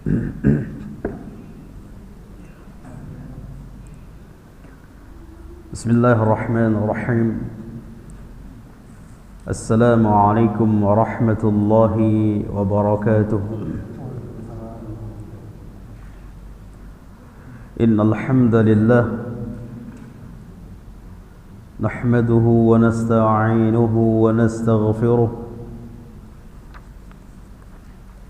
بسم الله الرحمن الرحيم. السلام عليكم ورحمة الله وبركاته. إن الحمد لله نحمده ونستعينه ونستغفره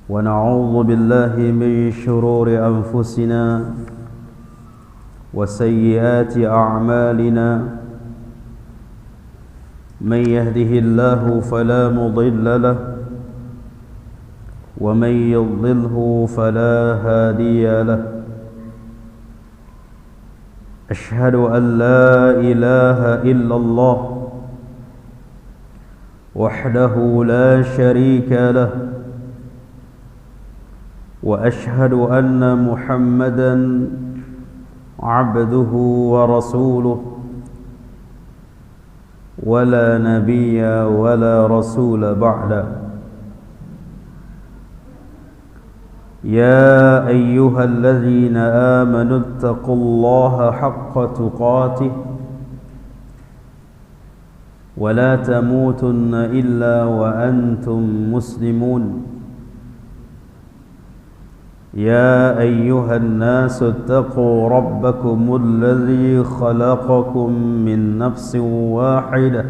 ونعوذ بالله من شرور أنفسنا وسيئات أعمالنا. من يهده الله فلا مضل له ومن يضلله فلا هادي له. أشهد أن لا إله إلا الله وحده لا شريك له، وأشهد أن محمدًا عبده ورسوله، ولا نبي ولا رسول بعده. يا أيها الذين آمنوا اتقوا الله حق تقاته ولا تموتن إلا وأنتم مسلمون. يا أيها الناس اتقوا ربكم الذي خلقكم من نفس واحدة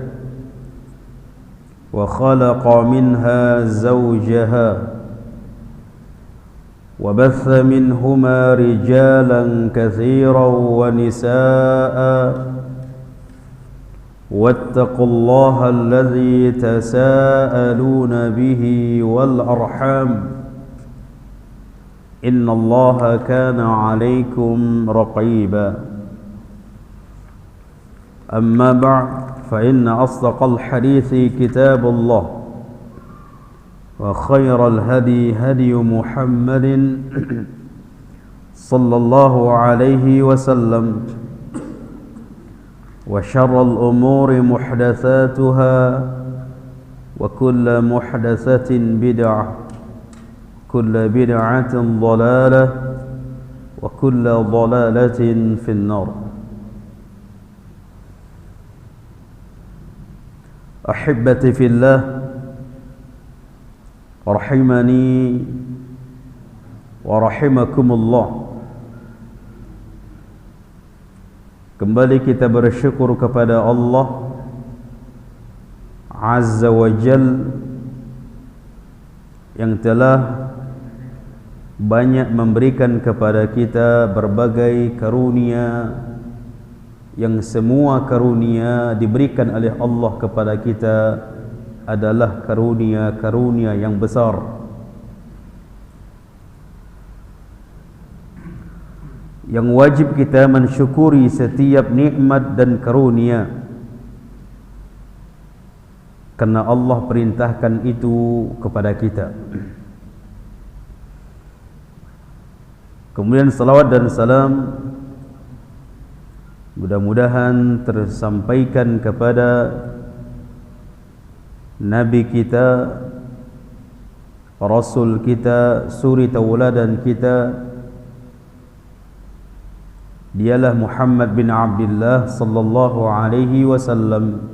وخلق منها زوجها وبث منهما رجالا كثيرا ونساء. واتقوا الله الذي تساءلون به والأرحام، إن الله كان عليكم رقيبا. أما بعد، فإن أصدق الحديث كتاب الله، وخير الهدي هدي محمد صلى الله عليه وسلم، وشر الأمور محدثاتها، وكل محدثة بدعة، كل بدعة ضلالة، وكل ضلالة في النار. أحبتي في الله، رحمني ورحمكم الله. Kembali kita bersyukur kepada Allah Azza wa Jal yang telah banyak memberikan kepada kita berbagai karunia, yang semua karunia diberikan oleh Allah kepada kita adalah karunia-karunia yang besar, yang wajib kita mensyukuri setiap nikmat dan karunia, karena Allah perintahkan itu kepada kita. Kemudian salawat dan salam mudah-mudahan tersampaikan kepada Nabi kita, Rasul kita, suri tauladan kita. Dialah Muhammad bin Abdullah sallallahu alaihi wasallam,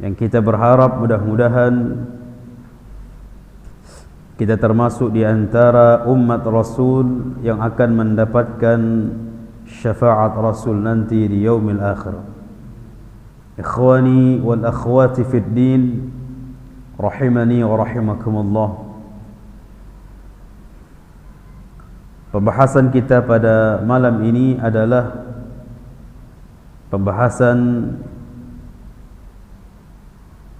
yang kita berharap mudah-mudahan kita termasuk di antara umat Rasul yang akan mendapatkan syafaat Rasul nanti di yaumil akhir. Ikhwani wal akhwati fid din, rahimani wa rahimakumullah. Pembahasan kita pada malam ini adalah pembahasan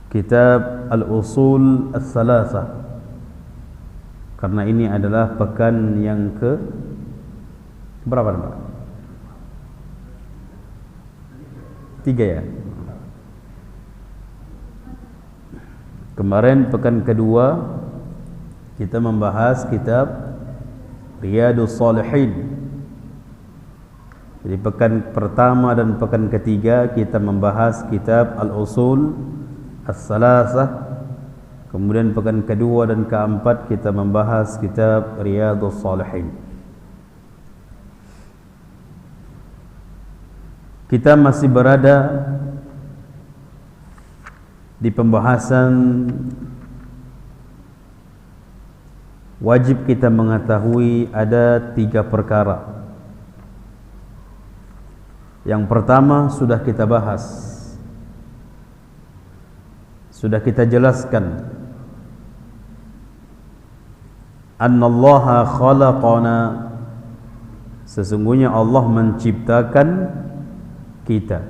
kitab Al-Usul Ats-Tsalatsah, karena ini adalah pekan yang ke berapa, Pak? 3 ya. Kemarin pekan kedua kita membahas kitab Riyadhus Shalihin. Jadi pekan pertama dan pekan ketiga kita membahas kitab Al-Usul Ats-Tsalatsah. Kemudian pekan kedua dan keempat kita membahas kitab Riyadhus Shalihin. Kita masih berada di pembahasan wajib kita mengetahui ada 3 perkara. Yang pertama sudah kita bahas, sudah kita jelaskan. Annallaha khalaqana, sesungguhnya Allah menciptakan kita.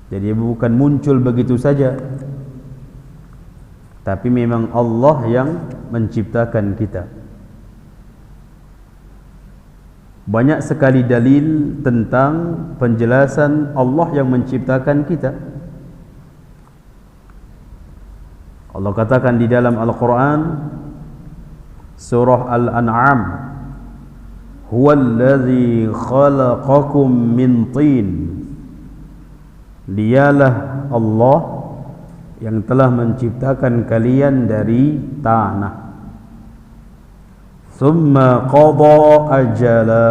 Jadi bukan muncul begitu saja, tapi memang Allah yang menciptakan kita. Banyak sekali dalil tentang penjelasan Allah yang menciptakan kita. Allah katakan di dalam Al-Quran surah Al-An'am, huwallazi khalaqakum min tin, dialah Allah yang telah menciptakan kalian dari tanah. Summa qada ajala,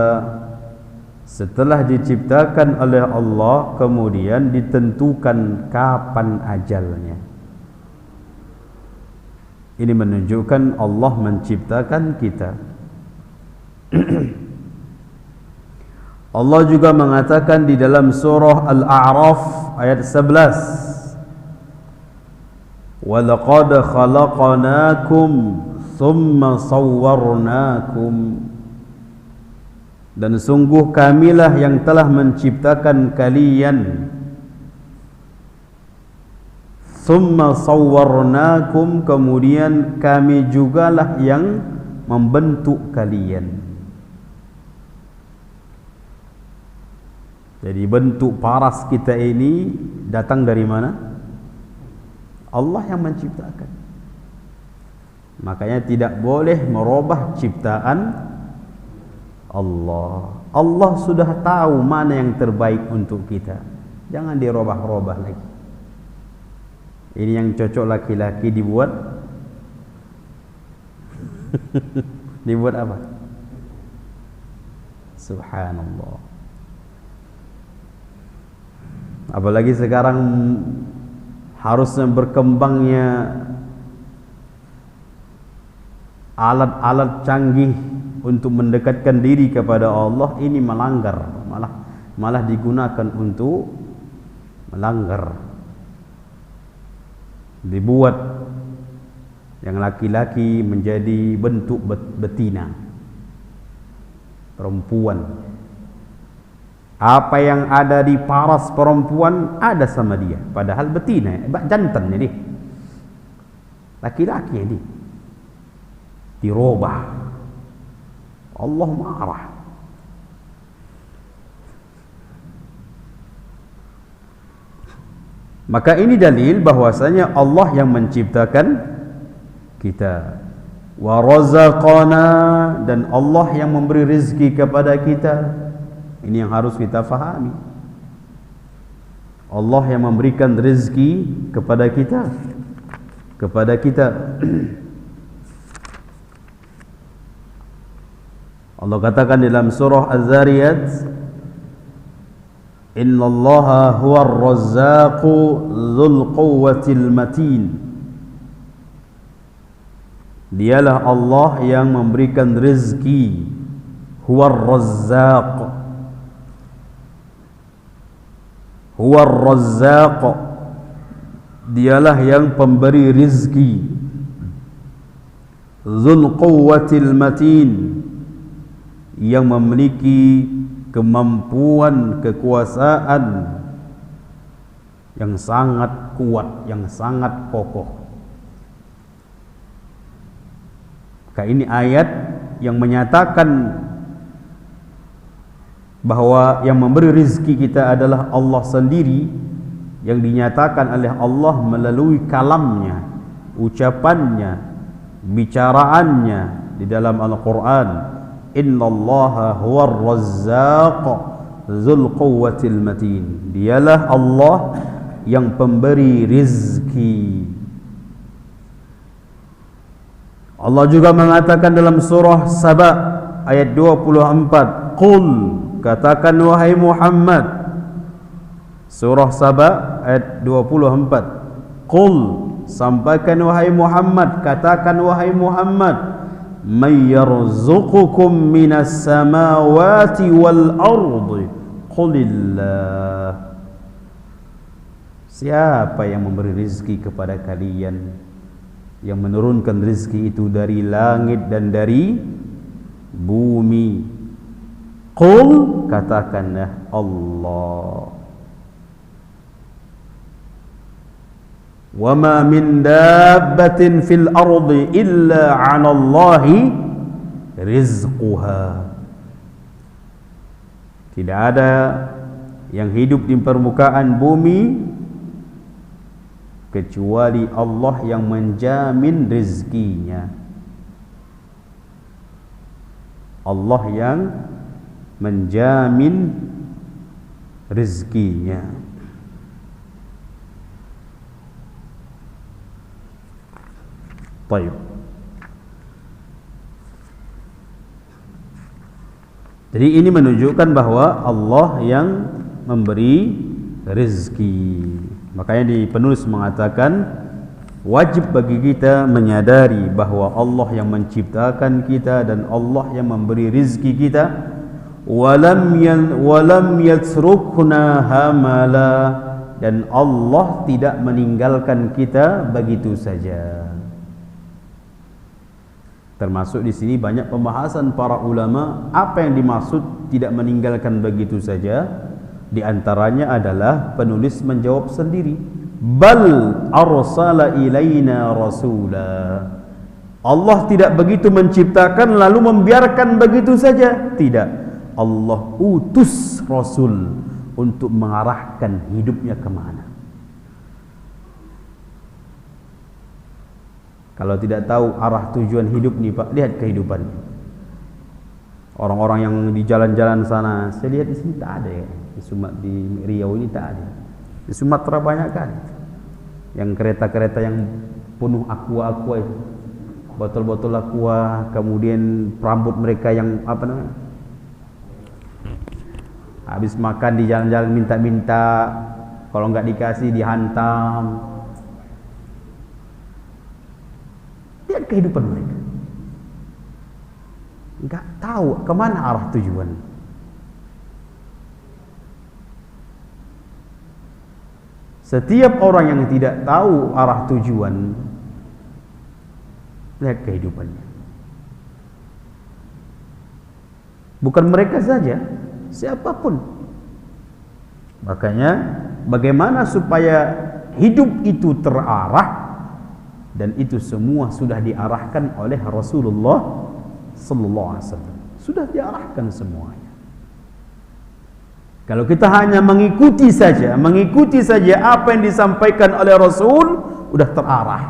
setelah diciptakan oleh Allah kemudian ditentukan kapan ajalnya. Ini menunjukkan Allah menciptakan kita. Allah juga mengatakan di dalam surah Al-A'raf ayat 11, wa laqad khalaqnakum thumma sawwarnakum, dan sungguh kamilah yang telah menciptakan kalian, thumma sawwarnakum, kemudian kami jugalah yang membentuk kalian. Jadi bentuk paras kita ini datang dari mana? Allah yang menciptakan. Makanya tidak boleh merubah ciptaan Allah. Allah sudah tahu mana yang terbaik untuk kita. Jangan dirubah-rubah lagi. Ini yang cocok laki-laki dibuat dibuat apa? Subhanallah. Apalagi sekarang harusnya berkembangnya alat-alat canggih untuk mendekatkan diri kepada Allah, ini melanggar, malah digunakan untuk melanggar. Dibuat yang laki-laki menjadi bentuk betina, perempuan. Apa yang ada di paras perempuan ada sama dia, padahal betina, jantan jadi laki-laki ini dirubah. Allah marah. Maka ini dalil bahwasanya Allah yang menciptakan kita. Wa razaqana, dan Allah yang memberi rezeki kepada kita. Ini yang harus kita fahami. Allah yang memberikan rezeki kepada kita. Allah katakan dalam surah Az-Zariyat, innallaha huwar razzaqu dzul quwwatil matin, dialah Allah yang memberikan rezeki. Huwar razzaq, dialah yang pemberi rezeki. Dzul quwwatil matin, yang memiliki kemampuan, kekuasaan yang sangat kuat, yang sangat kokoh. Maka ini ayat yang menyatakan bahwa yang memberi rezeki kita adalah Allah sendiri, yang dinyatakan oleh Allah melalui kalamnya, ucapannya, bicaraannya di dalam Al-Quran. Innallaha huwar razzaq dzul quwwatil matin, dialah Allah yang pemberi rizki, Allah juga mengatakan dalam surah Saba ayat 24, Qul, katakan wahai Muhammad. Surah Saba ayat 24, Qul, sampaikan wahai Muhammad, katakan wahai Muhammad, may yarzuqukum minas samawati wal ardi qulillah. Siapa yang memberi rizki kepada kalian, yang menurunkan rizki itu dari langit dan dari bumi? Qul, katakanlah Allah. Wa ma min dabbatin fil ardi illa 'ala Allahi rizquha. Tidak ada yang hidup di permukaan bumi kecuali Allah yang menjamin rezekinya. Allah yang menjamin rezekinya. Baik. Jadi ini menunjukkan bahwa Allah yang memberi rezeki. Makanya di penulis mengatakan wajib bagi kita menyadari bahwa Allah yang menciptakan kita dan Allah yang memberi rezeki kita. Walam yatrukna hamala, dan Allah tidak meninggalkan kita begitu saja. Termasuk di sini banyak pembahasan para ulama apa yang dimaksud tidak meninggalkan begitu saja. Di antaranya adalah penulis menjawab sendiri, bal arsala ilaina rasula. Allah tidak begitu menciptakan lalu membiarkan begitu saja. Tidak, Allah utus Rasul untuk mengarahkan hidupnya kemana. Kalau tidak tahu arah tujuan hidup nih Pak, lihat kehidupannya. Orang-orang yang di jalan-jalan sana, saya lihat di sini tak ada ya. Di Riau ini tak ada. Di Sumatera banyak kan. Yang kereta-kereta yang penuh aqua itu. Botol-botol aqua, kemudian rambut mereka yang apa namanya? Habis makan di jalan-jalan minta-minta, kalau enggak dikasih dihantam. Lihat kehidupan mereka, enggak tahu kemana arah tujuan. Setiap orang yang tidak tahu arah tujuan, lihat kehidupannya. Bukan mereka saja, siapapun. Makanya bagaimana supaya hidup itu terarah, dan itu semua sudah diarahkan oleh Rasulullah sallallahu alaihi wasallam. Sudah diarahkan semuanya. Kalau kita hanya mengikuti saja apa yang disampaikan oleh Rasul, sudah terarah.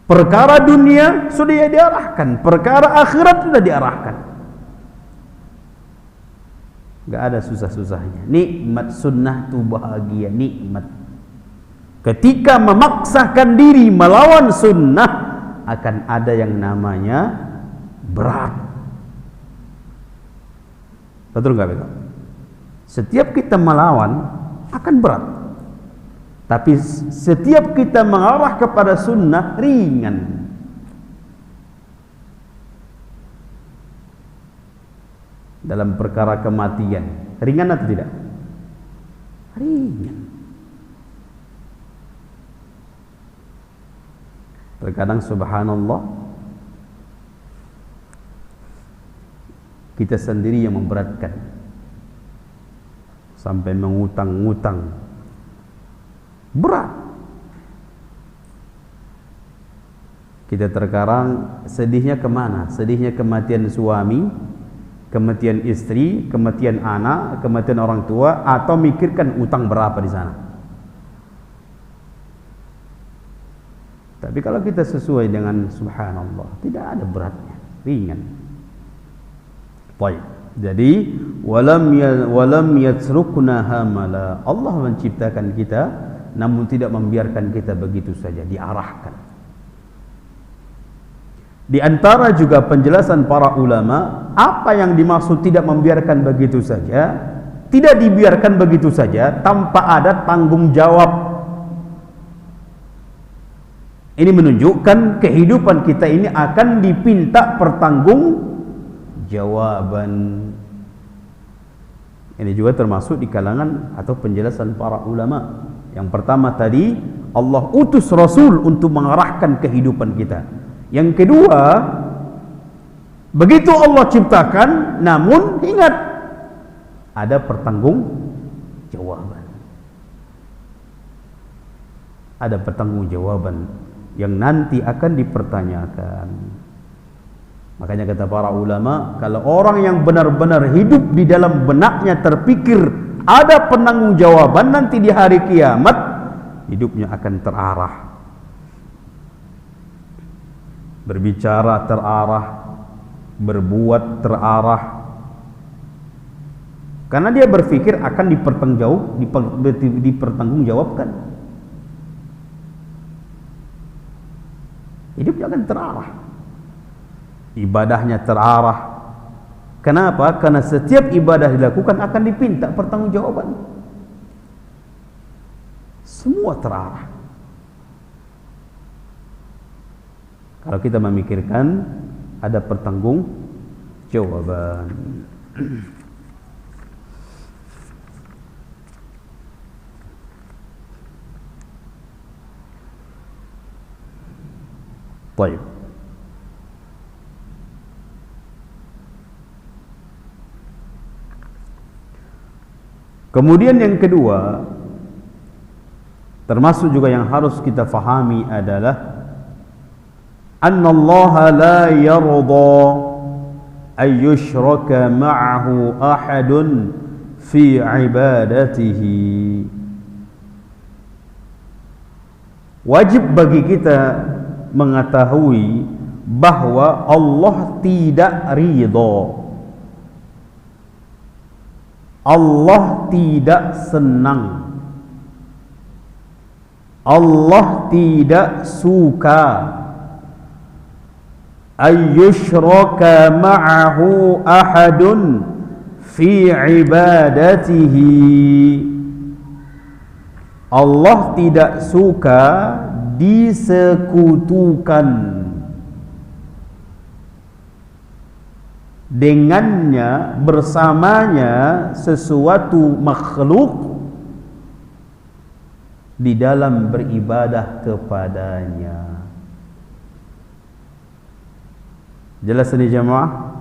Perkara dunia sudah diarahkan, perkara akhirat sudah diarahkan. Enggak ada susah-susahnya. Nikmat sunnah itu bahagia, nikmat. Ketika memaksakan diri melawan sunnah, akan ada yang namanya berat. Betul nggak betul? Setiap kita melawan akan berat, tapi setiap kita mengarah kepada sunnah ringan. Dalam perkara kematian, ringan atau tidak? Ringan. Terkadang subhanallah kita sendiri yang memberatkan, sampai mengutang-ngutang, berat. Kita terkadang sedihnya kemana? Sedihnya kematian suami, kematian istri, kematian anak, kematian orang tua, atau mikirkan utang berapa di sana. Tapi kalau kita sesuai dengan subhanallah, tidak ada beratnya, ringan. Baik. Jadi walam yatrukna hamala. Allah menciptakan kita namun tidak membiarkan kita begitu saja, diarahkan. Di antara juga penjelasan para ulama, apa yang dimaksud tidak membiarkan begitu saja, tidak dibiarkan begitu saja tanpa ada tanggung jawab. Ini menunjukkan kehidupan kita ini akan dipinta pertanggungjawaban. Ini juga termasuk di kalangan atau penjelasan para ulama. Yang pertama tadi, Allah utus Rasul untuk mengarahkan kehidupan kita. Yang kedua, begitu Allah ciptakan, namun ingat, ada pertanggungjawaban. Ada pertanggungjawaban yang nanti akan dipertanyakan. Makanya kata para ulama, kalau orang yang benar-benar hidup di dalam benaknya terpikir ada penanggung-jawaban nanti di hari kiamat, hidupnya akan terarah, berbicara terarah, berbuat terarah, karena dia berpikir akan dipertanggungjawabkan. Hidupnya akan terarah, ibadahnya terarah. Kenapa? Karena setiap ibadah dilakukan akan dipinta pertanggungjawaban. Semua terarah. Kalau kita memikirkan ada pertanggungjawaban. Baik. Kemudian yang kedua, termasuk juga yang harus kita fahami adalah annallaha la yarda an yushraka ma'ahu ahadun fi ibadatihi. Wajib bagi kita mengetahui bahwa Allah tidak ridha, Allah tidak senang, Allah tidak suka ayyushraka ma'ahu ahadun fi ibadatihi. Allah tidak suka disekutukan dengannya, bersamanya sesuatu makhluk di dalam beribadah kepadanya. Jelas ini jemaah?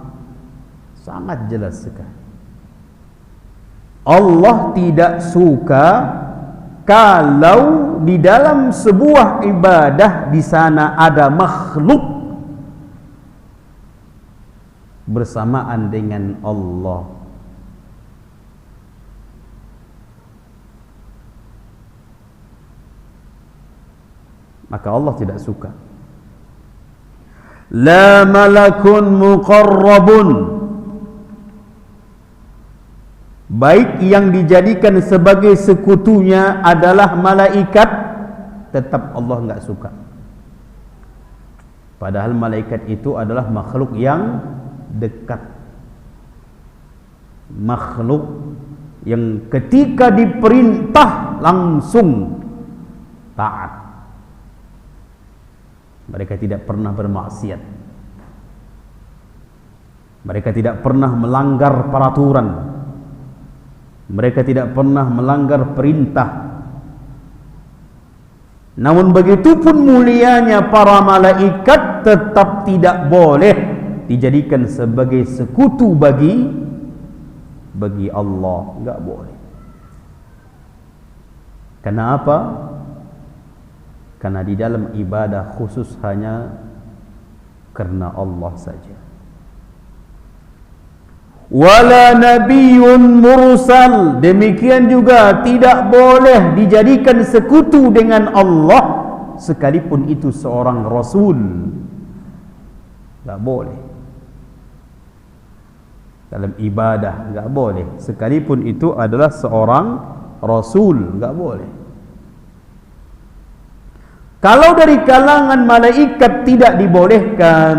Sangat jelas sekali. Allah tidak suka kalau di dalam sebuah ibadah di sana ada makhluk bersamaan dengan Allah. Maka Allah tidak suka. La malakun muqarrabun, baik yang dijadikan sebagai sekutunya adalah malaikat, tetap Allah enggak suka. Padahal malaikat itu adalah makhluk yang dekat, makhluk yang ketika diperintah langsung taat. Mereka tidak pernah bermaksiat, mereka tidak pernah melanggar peraturan, mereka tidak pernah melanggar perintah. Namun begitupun mulianya para malaikat tetap tidak boleh dijadikan sebagai sekutu bagi Allah. Enggak boleh. Kenapa? Karena di dalam ibadah khusus hanya karena Allah saja. Wala nabiyyun mursal, demikian juga tidak boleh dijadikan sekutu dengan Allah sekalipun itu seorang rasul. Tak boleh. Dalam ibadah enggak boleh, sekalipun itu adalah seorang rasul, enggak boleh. Kalau dari kalangan malaikat tidak dibolehkan,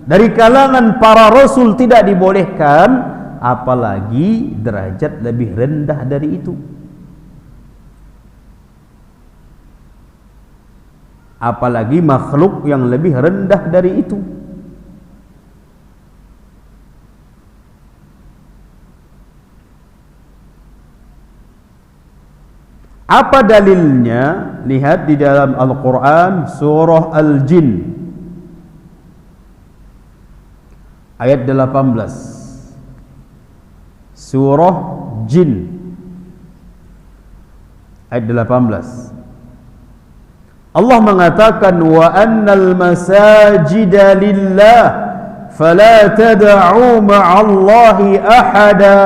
dari kalangan para rasul tidak dibolehkan, apalagi derajat lebih rendah dari itu. Apalagi makhluk yang lebih rendah dari itu. Apa dalilnya? Lihat di dalam Al-Quran surah Al-Jin ayat 18. Surah Jin ayat 18. Allah mengatakan wa annal masajida lillah fala tad'u ma'allahi ahada,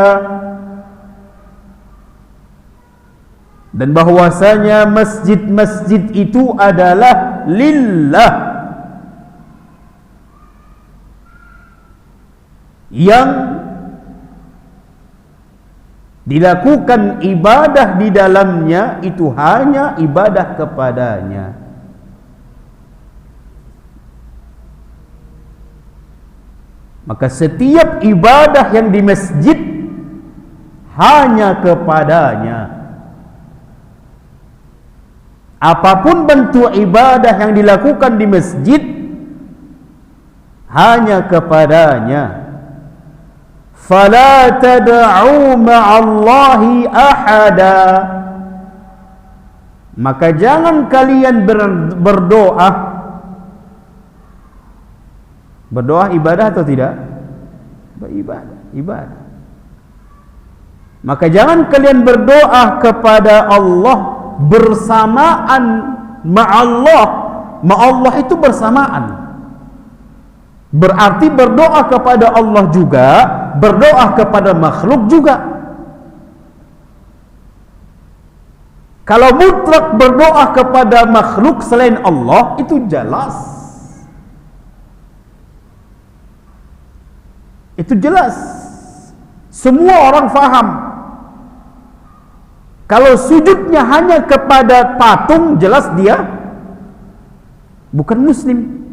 dan bahwasanya masjid-masjid itu adalah lillah, yang dilakukan ibadah di dalamnya itu hanya ibadah kepadanya. Maka setiap ibadah yang di masjid hanya kepadanya. Apapun bentuk ibadah yang dilakukan di masjid hanya kepadanya. Fala tad'u ma'allahi ahada, maka jangan kalian berdoa. Berdoa ibadah atau tidak? Ibadah. Maka jangan kalian berdoa kepada Allah bersamaan ma'allah. Ma'allah itu bersamaan. Berarti berdoa kepada Allah juga, berdoa kepada makhluk juga. Kalau mutlak berdoa kepada makhluk selain Allah, itu jelas. Itu jelas. Semua orang faham. Kalau sujudnya hanya kepada patung, jelas dia bukan muslim.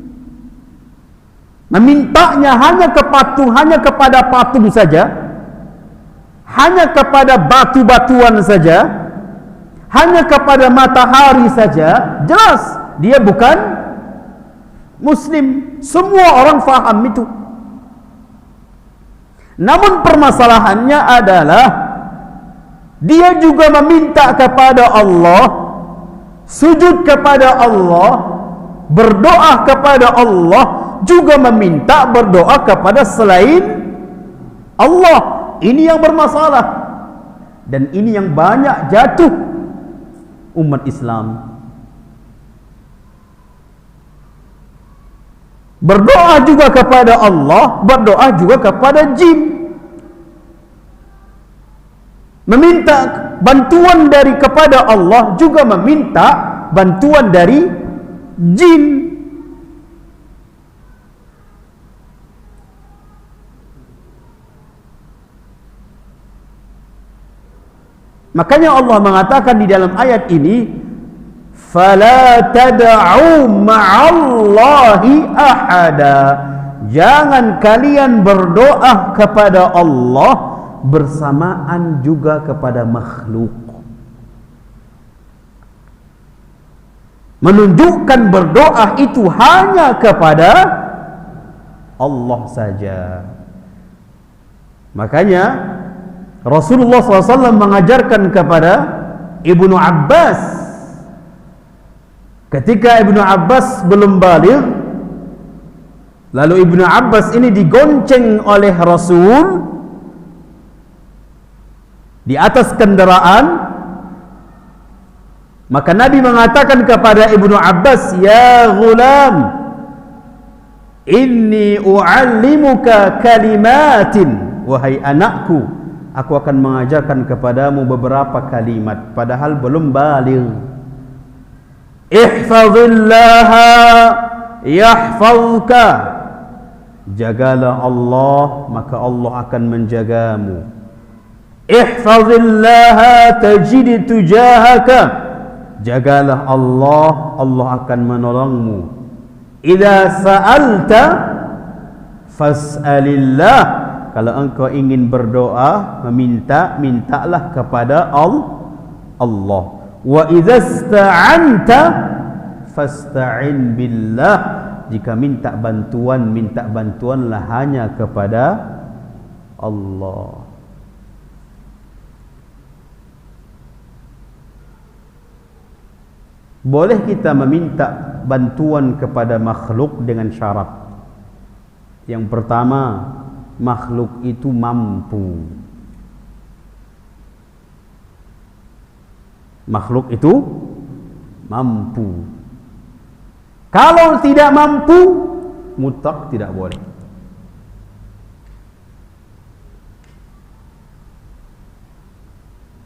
Memintanya hanya kepada patung saja, hanya kepada batu-batuan saja, hanya kepada matahari saja, jelas dia bukan muslim. Semua orang faham itu. Namun permasalahannya adalah dia juga meminta kepada Allah, sujud kepada Allah, berdoa kepada Allah, juga meminta berdoa kepada selain Allah. Ini yang bermasalah, dan ini yang banyak jatuh umat Islam. Berdoa juga kepada Allah, berdoa juga kepada jin, meminta bantuan kepada Allah, juga meminta bantuan dari jin. Makanya Allah mengatakan di dalam ayat ini, fala tad'u ma'allahi ahada, jangan kalian berdoa kepada Allah bersamaan juga kepada makhluk. Menunjukkan berdoa itu hanya kepada Allah saja. Makanya Rasulullah SAW mengajarkan kepada Ibnu Abbas, ketika Ibnu Abbas belum baligh, lalu Ibnu Abbas ini digonceng oleh Rasul di atas kendaraan, maka Nabi mengatakan kepada Ibnu Abbas, ya ghulam, inni u'allimuka kalimatin, wahai anakku, aku akan mengajarkan kepadamu beberapa kalimat, padahal belum baligh. Ihfazillaha yahfazka, jagalah Allah maka Allah akan menjagamu. Ihfazillaha tajid tujahaka, jagalah Allah, Allah akan menolongmu. Idza sa'alta fas'alillah, kalau engkau ingin berdoa, meminta, mintalah kepada Allah. Wa idza ista'anta fasta'in billah, jika minta bantuanlah hanya kepada Allah. Boleh kita meminta bantuan kepada makhluk dengan syarat. Yang pertama, makhluk itu mampu. Makhluk itu mampu. Kalau tidak mampu, mutlak tidak boleh.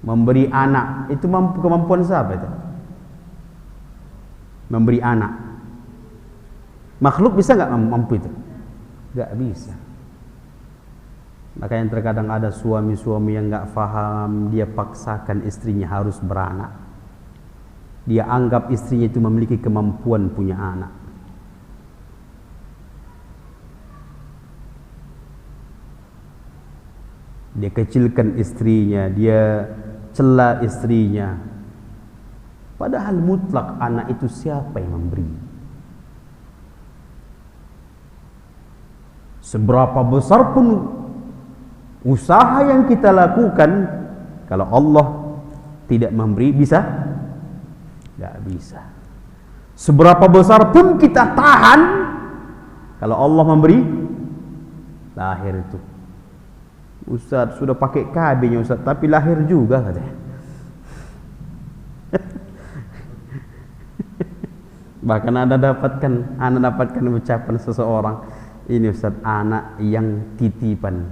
Memberi anak itu kemampuan siapa itu? Memberi anak. Makhluk bisa nggak mampu itu? Nggak bisa. Makanya terkadang ada suami-suami yang nggak faham, dia paksakan istrinya harus beranak. Dia anggap istrinya itu memiliki kemampuan punya anak. Dia kecilkan istrinya, dia cela istrinya. Padahal mutlak anak itu siapa yang memberi? Seberapa besar pun usaha yang kita lakukan, kalau Allah tidak memberi, bisa? Tidak bisa. Seberapa besar pun kita tahan, kalau Allah memberi, lahir itu. Ustaz sudah pakai KB-nya Ustaz, tapi lahir juga katanya. Bahkan anda dapatkan ucapan seseorang, ini Ustaz anak yang titipan,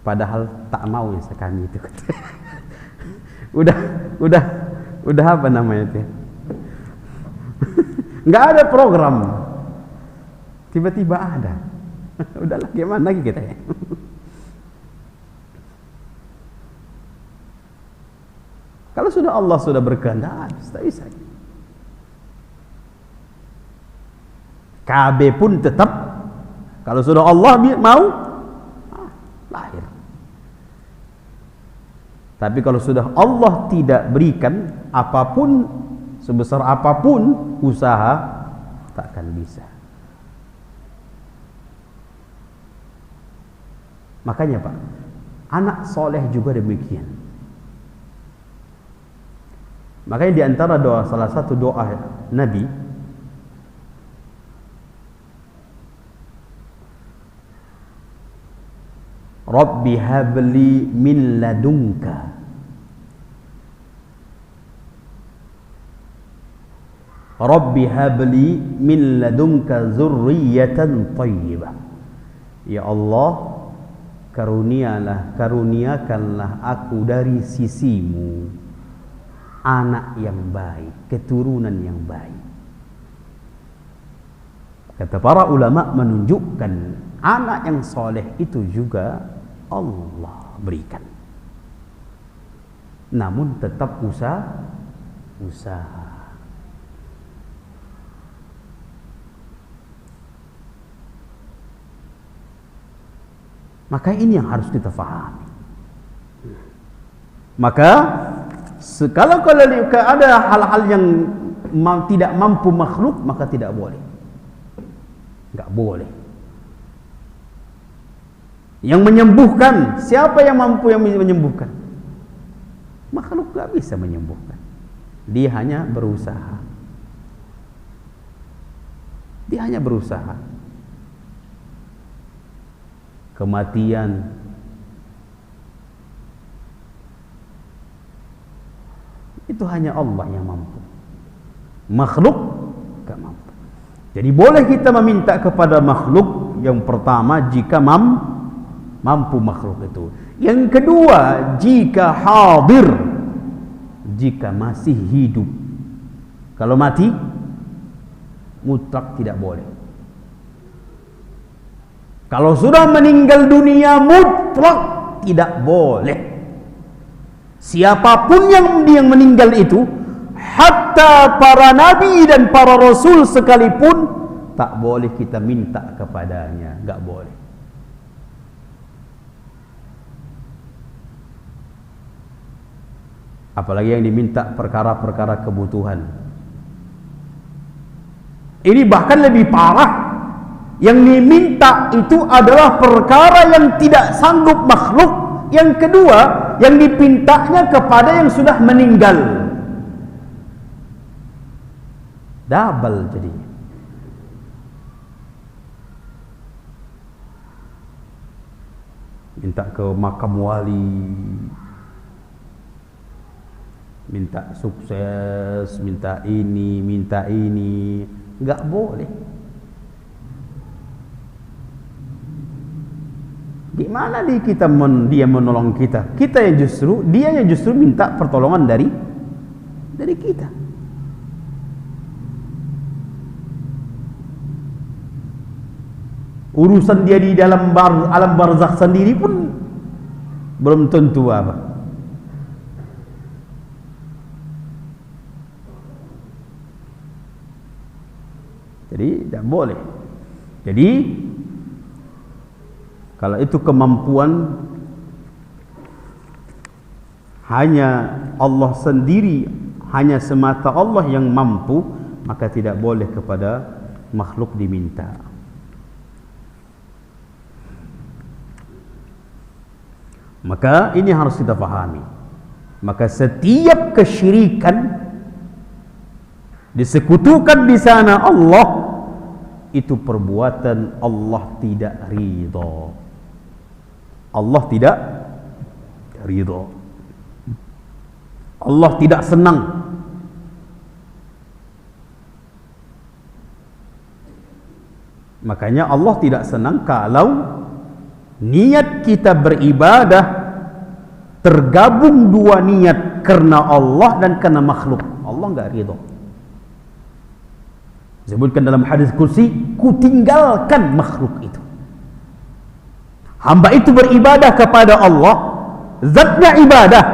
padahal tak mau yang sekami itu. udah apa namanya itu? Nggak ada program, tiba-tiba ada. Udahlah, gimana lagi kita ya? Kalau sudah Allah sudah berkehendak, tak bisa. KB pun tetap, kalau sudah Allah mau, lahir. Tapi kalau sudah Allah tidak berikan, apapun, sebesar apapun usaha, takkan bisa. Makanya Pak, anak soleh juga demikian. Makanya di antara doa, salah satu doa Nabi, Rabbi habli min ladunka, Rabbi habli min ladunka zurriyatan thayyibah. Ya Allah, karuniakanlah aku dari sisimu anak yang baik, keturunan yang baik. Kata para ulama menunjukkan anak yang soleh itu juga Allah berikan. Namun tetap usaha. Maka ini yang harus kita fahami. Maka kalau ada hal-hal yang tidak mampu makhluk, maka tidak boleh. Enggak boleh. Yang menyembuhkan, siapa yang mampu yang menyembuhkan? Makhluk enggak bisa menyembuhkan. Dia hanya berusaha. Kematian, itu hanya Allah yang mampu. Makhluk enggak mampu. Jadi boleh kita meminta kepada makhluk, yang pertama jika mampu makhluk itu. Yang kedua, jika hadir, jika masih hidup. Kalau mati, mutlak tidak boleh. Kalau sudah meninggal dunia, mutlak tidak boleh. Siapapun yang meninggal itu, hatta para nabi dan para rasul sekalipun tak boleh kita minta kepadanya, enggak boleh. Apalagi yang diminta perkara-perkara kebutuhan. Ini bahkan lebih parah. Yang diminta itu adalah perkara yang tidak sanggup makhluk. Yang kedua, yang dipintanya kepada yang sudah meninggal. Double jadinya. Minta ke makam wali, minta sukses, minta ini, enggak boleh. Gimana dia menolong kita? Dia yang justru minta pertolongan dari kita. Urusan dia di dalam alam barzakh sendiri pun belum tentu apa. Jadi tidak boleh. Jadi kalau itu kemampuan hanya Allah sendiri, hanya semata Allah yang mampu, maka tidak boleh kepada makhluk diminta. Maka ini harus kita pahami. Maka setiap kesyirikan disekutukan di sana Allah, itu perbuatan Allah tidak ridha. Allah tidak ridha. Allah tidak senang. Makanya Allah tidak senang kalau niat kita beribadah tergabung dua niat, karena Allah dan karena makhluk. Allah enggak ridha. Disebutkan dalam hadis kursi, kutinggalkan makhluk itu. Hamba itu beribadah kepada Allah, zatnya ibadah,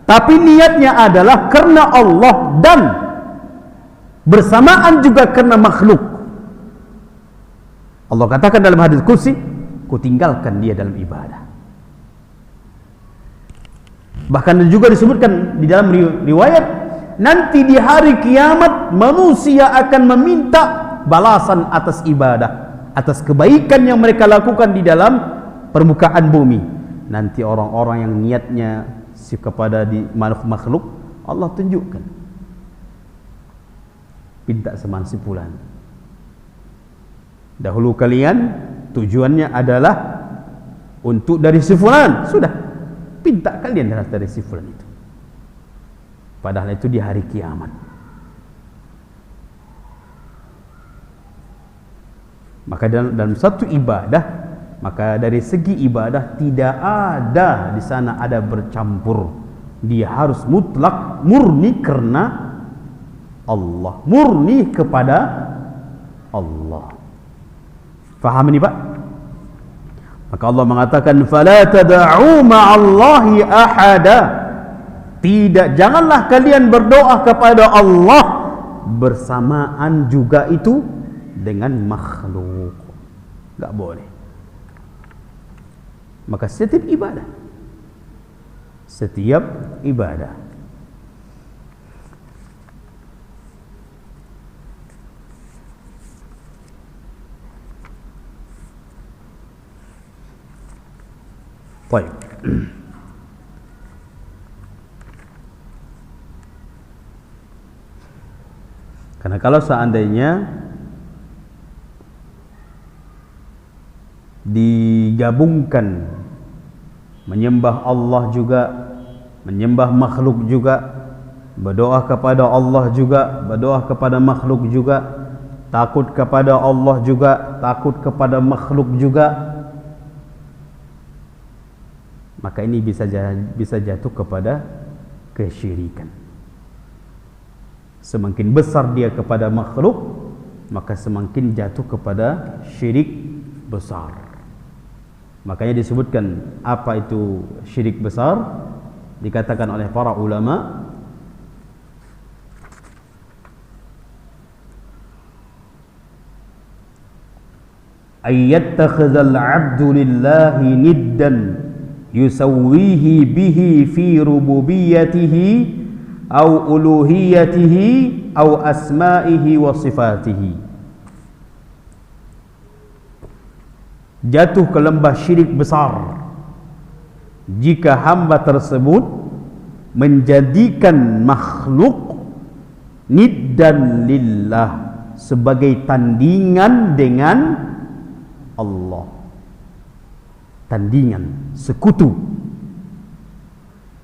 tapi niatnya adalah karena Allah dan bersamaan juga karena makhluk. Allah katakan dalam hadis kursi, kutinggalkan dia dalam ibadah. Bahkan juga disebutkan di dalam riwayat, nanti di hari kiamat manusia akan meminta balasan atas ibadah, atas kebaikan yang mereka lakukan di dalam permukaan bumi. Nanti orang-orang yang niatnya kepada di makhluk, Allah tunjukkan, minta semansi fulan. Dahulu kalian tujuannya adalah untuk dari si fulan, sudah minta kalian dari si fulan itu. Padahal itu di hari kiamat. Maka dalam satu ibadah, maka dari segi ibadah tidak ada di sana ada bercampur. Dia harus mutlak murni karena Allah, murni kepada Allah. Faham ini Pak? Maka Allah mengatakan, fala tad'u ma'allahi ahada. Tidak, janganlah kalian berdoa kepada Allah bersamaan juga itu dengan makhluk. Enggak boleh. Maka setiap ibadah baik. Karena kalau seandainya digabungkan menyembah Allah juga, menyembah makhluk juga, berdoa kepada Allah juga, berdoa kepada makhluk juga, takut kepada Allah juga, takut kepada makhluk juga, maka ini bisa jatuh kepada kesyirikan. Semakin besar dia kepada makhluk, maka semakin jatuh kepada syirik besar. Makanya disebutkan apa itu syirik besar, dikatakan oleh para ulama, ayyattakhidhal 'abdu lillahi niddan yusawwihi bihi fi rububiyyatihi aw uluhiyyatihi aw asma'ihi wa sifatihi. Jatuh ke lembah syirik besar jika hamba tersebut menjadikan makhluk niddan lillah, sebagai tandingan dengan Allah, tandingan, sekutu.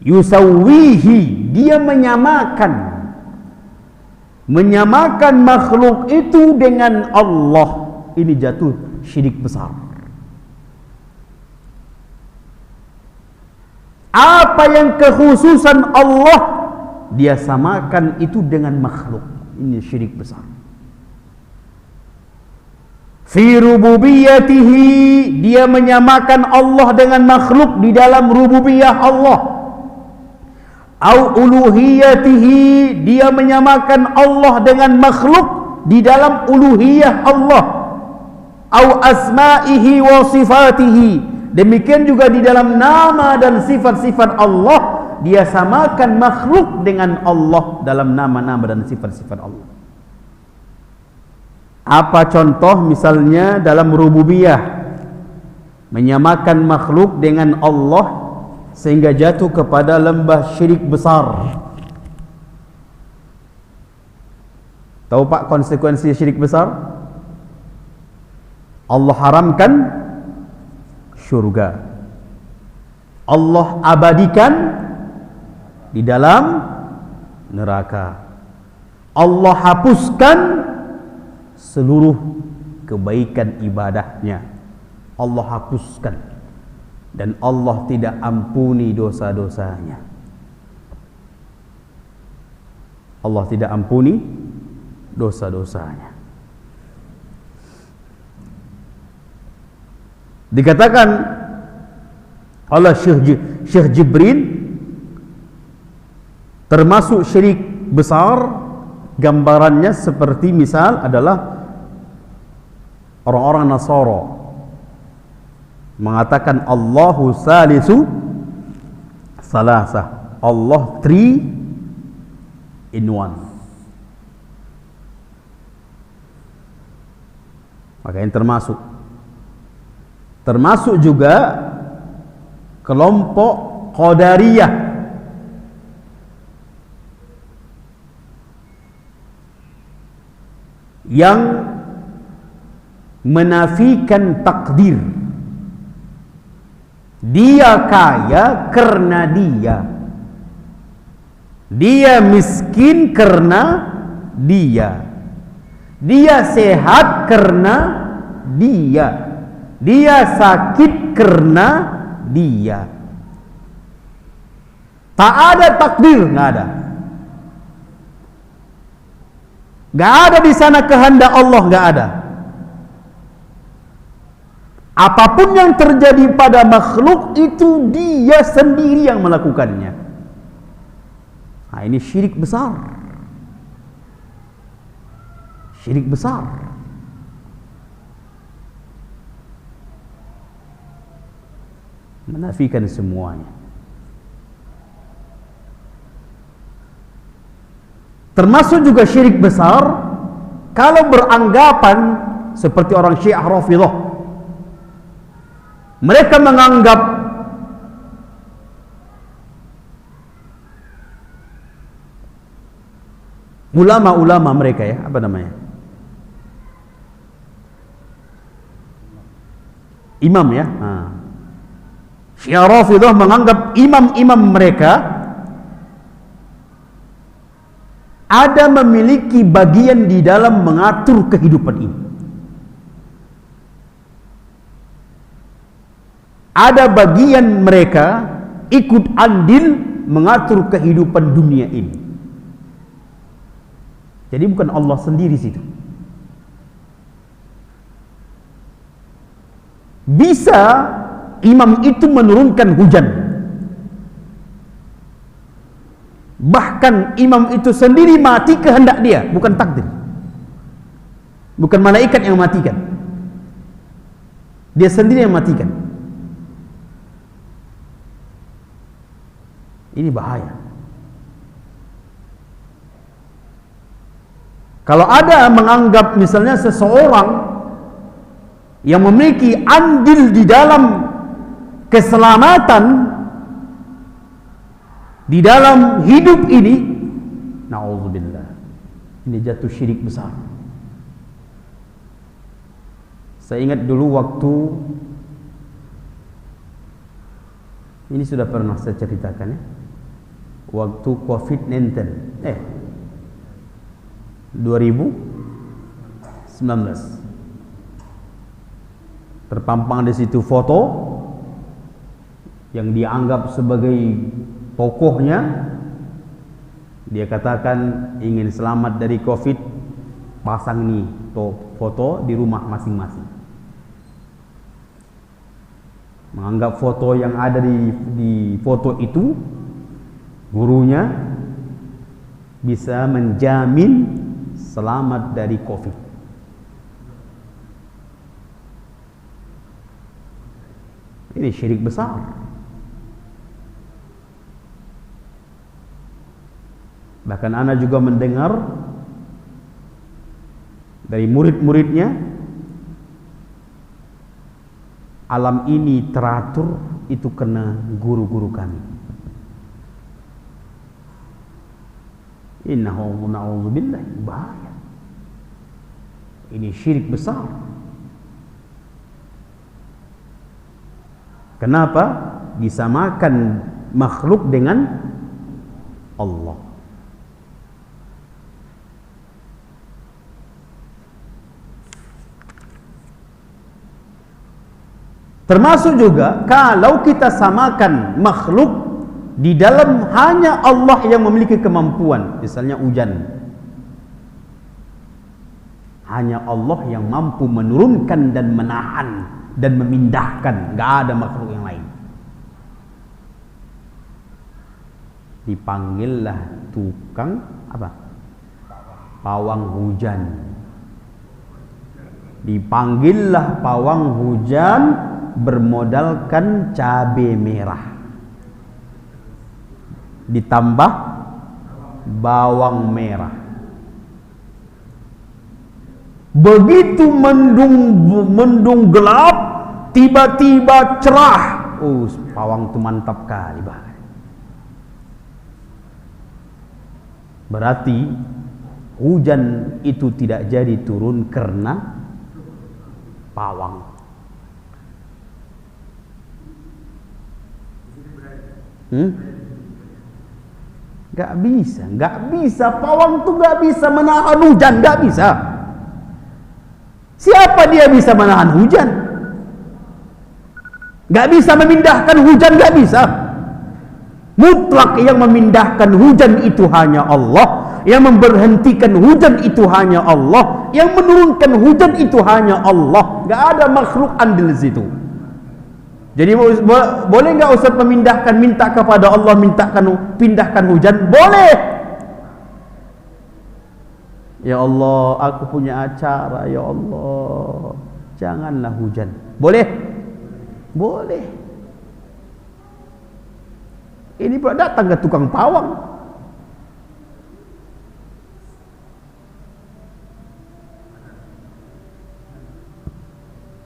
Yusawwihi, dia menyamakan makhluk itu dengan Allah. Ini jatuh syirik besar. Apa yang kekhususan Allah, dia samakan itu dengan makhluk. Ini syirik besar. Fi rububiyyatihi, dia menyamakan Allah dengan makhluk di dalam rububiyah Allah. Au uluhiyatihi, dia menyamakan Allah dengan makhluk di dalam uluhiyah Allah. Au asma'ihi wa sifatihi, demikian juga di dalam nama dan sifat-sifat Allah, dia samakan makhluk dengan Allah dalam nama-nama dan sifat-sifat Allah. Apa contoh? Misalnya dalam rububiyah, menyamakan makhluk dengan Allah sehingga jatuh kepada lembah syirik besar. Tahu Pak konsekuensi syirik besar? Allah haramkan syurga, Allah abadikan di dalam neraka, Allah hapuskan seluruh kebaikan ibadahnya, Allah hapuskan, dan Allah tidak ampuni dosa-dosanya. Allah tidak ampuni dosa-dosanya. Dikatakan oleh Syekh Jibril, termasuk syirik besar, gambarannya seperti misal adalah orang-orang Nasara mengatakan Allahu salisu salasah, Allah 3 in 1. Maka yang termasuk juga kelompok Qadariyah yang menafikan takdir. Dia kaya karena dia miskin karena dia sehat karena dia sakit karena dia. Tak ada takdir, nggak ada di sana kehendak Allah, nggak ada. Apapun yang terjadi pada makhluk itu dia sendiri yang melakukannya. Nah, ini syirik besar. Syirik besar. Menafikan semuanya. Termasuk juga syirik besar kalau beranggapan seperti orang Syiah Rafidhah. Mereka menganggap ulama-ulama mereka, ya, apa namanya? Imam, ya. Syiah Rafidhah menganggap imam-imam mereka ada memiliki bagian di dalam mengatur kehidupan ini. Ada bagian mereka ikut andil mengatur kehidupan dunia ini. Jadi bukan Allah sendiri situ. Bisa imam itu menurunkan hujan. Bahkan imam itu sendiri mati kehendak dia, bukan takdir. Bukan malaikat yang matikan. Dia sendiri yang matikan. Ini bahaya. Kalau ada menganggap misalnya seseorang yang memiliki andil di dalam keselamatan di dalam hidup ini, na'udzubillah, ini jatuh syirik besar. Saya ingat dulu waktu ini sudah pernah saya ceritakan ya, waktu COVID-19 2019 terpampang di situ foto yang dianggap sebagai tokohnya. Dia katakan ingin selamat dari COVID, pasang nih foto di rumah masing-masing. Menganggap foto yang ada di foto itu, gurunya bisa menjamin selamat dari COVID. Ini syirik besar. Bahkan ana juga mendengar dari murid-muridnya, alam ini teratur itu kena guru-guru kami. Innahu na'udzubillah, bahaya. Ini syirik besar. Kenapa? Disamakan makhluk dengan Allah. Termasuk juga kalau kita samakan makhluk di dalam hanya Allah yang memiliki kemampuan, misalnya hujan. Hanya Allah yang mampu menurunkan dan menahan dan memindahkan, enggak ada makhluk yang lain. Dipanggillah tukang apa? Pawang hujan. Dipanggillah pawang hujan bermodalkan cabai merah, ditambah bawang merah. Begitu mendung gelap, tiba-tiba cerah. Pawang itu mantap kali, bahkan. Berarti hujan itu tidak jadi turun karena pawang. Gak bisa. Pawang tuh gak bisa menahan hujan, gak bisa. Siapa dia bisa menahan hujan? Gak bisa memindahkan hujan, gak bisa. Mutlak yang memindahkan hujan itu hanya Allah, yang memberhentikan hujan itu hanya Allah, yang menurunkan hujan itu hanya Allah. Gak ada makhluk andil situ. Jadi boleh nggak Ustaz memindahkan, minta kepada Allah pindahkan hujan? Boleh. Ya Allah, aku punya acara, ya Allah, janganlah hujan. Boleh? Boleh. Ini pula datang ke tukang pawang.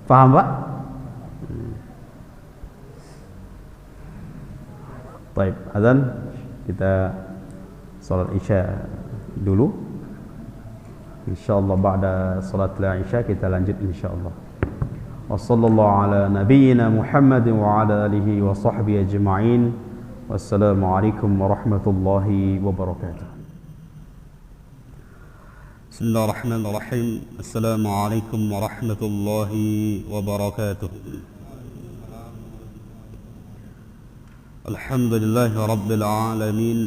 Paham, Pak? Baik, azan, kita salat Isya dulu. InsyaAllah ba'da salat Isya kita lanjut insyaAllah. Wa sallallahu ala nabiyyina Muhammadin wa ala alihi wa sahbihi ajma'in. Wassalamualaikum warahmatullahi wabarakatuh. Bismillahirrahmanirrahim. Assalamualaikum warahmatullahi wabarakatuh. Alhamdulillahi rabbil alamin.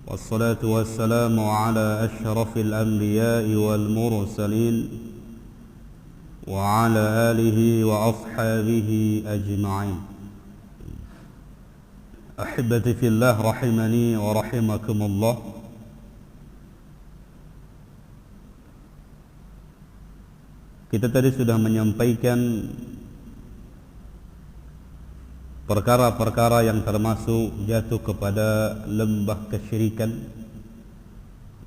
والصلاة والسلام على أشرف الأنبياء والمرسلين وعلى آله وأصحابه أجمعين. أحبتي في الله رحمني ورحمكم الله. Kita tadi sudah menyampaikan perkara-perkara yang termasuk jatuh kepada lembah kesyirikan,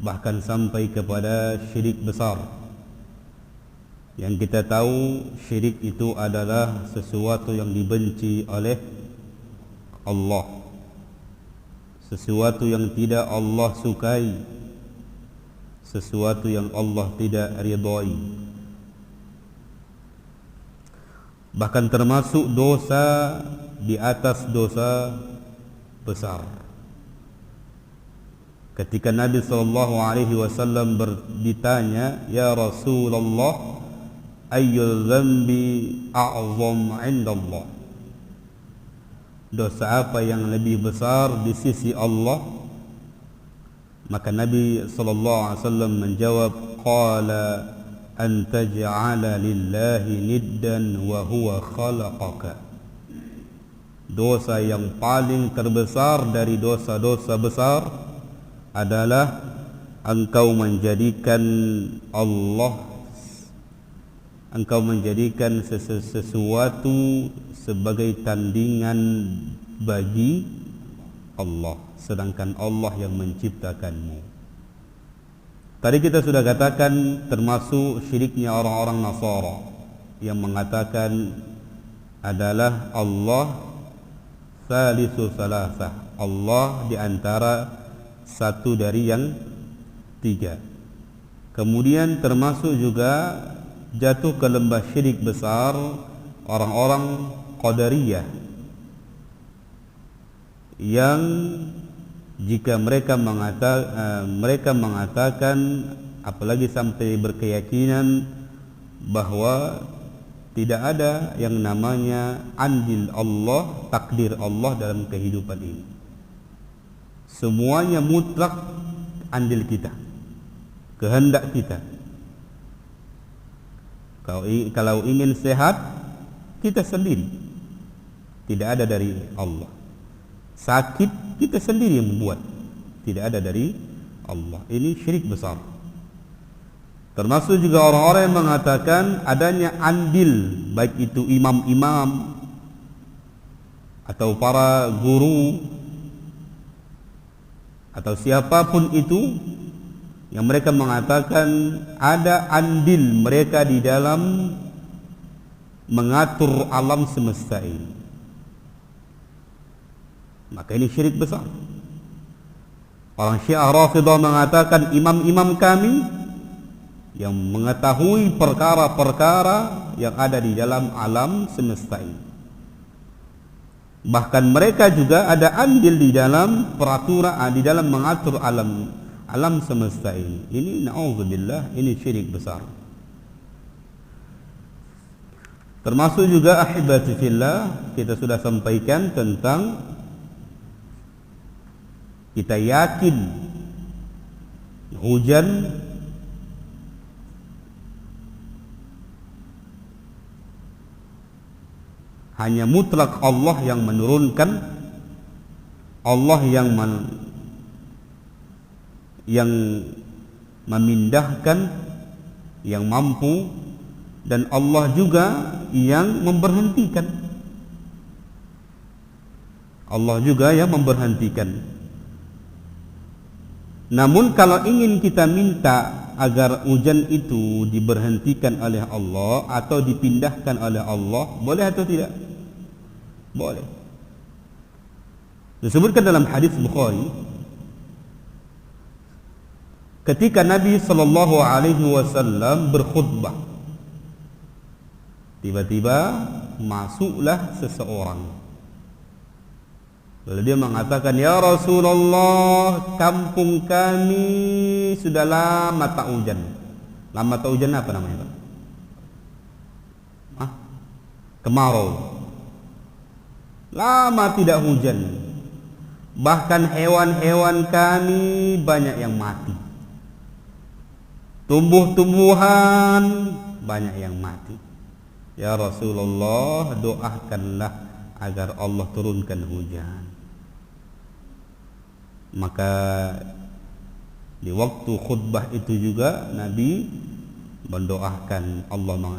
bahkan sampai kepada syirik besar. Yang kita tahu syirik itu adalah sesuatu yang dibenci oleh Allah, sesuatu yang tidak Allah sukai, sesuatu yang Allah tidak ridhai. Bahkan termasuk dosa di atas dosa besar. Ketika Nabi SAW ditanya, "Ya Rasulullah, ayyul dhanbi a'zam 'inda Allah?" Dosa apa yang lebih besar di sisi Allah? Maka Nabi SAW menjawab, "Qala an taj'ala lillahi niddan wa huwa khalaqaka." Dosa yang paling terbesar dari dosa-dosa besar adalah engkau menjadikan sesuatu sebagai tandingan bagi Allah, sedangkan Allah yang menciptakanmu. Tadi kita sudah katakan termasuk syiriknya orang-orang Nasara yang mengatakan adalah Allah Salisu salasah, Allah di antara satu dari yang tiga. Kemudian termasuk juga jatuh ke lembah syirik besar orang-orang Qadariyah, yang jika mereka mengatakan apalagi sampai berkeyakinan bahwa tidak ada yang namanya andil Allah, takdir Allah dalam kehidupan ini. Semuanya mutlak andil kita, kehendak kita. Kalau ingin sehat, kita sendiri, tidak ada dari Allah. Sakit, kita sendiri yang membuat, tidak ada dari Allah. Ini syirik besar. Termasuk juga orang-orang yang mengatakan adanya andil, baik itu imam-imam atau para guru atau siapapun itu, yang mereka mengatakan ada andil mereka di dalam mengatur alam semesta ini. Maka ini syirik besar. Orang Syiah Rafidah mengatakan imam-imam kami yang mengetahui perkara-perkara yang ada di dalam alam semesta ini. Bahkan mereka juga ada andil di dalam peraturan, di dalam mengatur alam semesta ini. Ini na'udzubillah, ini syirik besar. Termasuk juga ahibati fillah, kita sudah sampaikan tentang kita yakin hujan hanya mutlak Allah yang menurunkan, Allah yang memindahkan, yang mampu, dan Allah juga yang memberhentikan. Allah juga yang memberhentikan. Namun kalau ingin kita minta agar hujan itu diberhentikan oleh Allah atau dipindahkan oleh Allah, boleh atau tidak? Boleh. Disebutkan dalam hadis Bukhari, ketika Nabi SAW berkhutbah, tiba-tiba masuklah seseorang. Lalu dia mengatakan, "Ya Rasulullah, kampung kami sudah lama tak hujan." Lama tak hujan apa namanya, Pak? Kemarau. Lama tidak hujan. Bahkan hewan-hewan kami banyak yang mati. Tumbuh-tumbuhan banyak yang mati. Ya Rasulullah, doakanlah agar Allah turunkan hujan. Maka di waktu khutbah itu juga Nabi mendoakan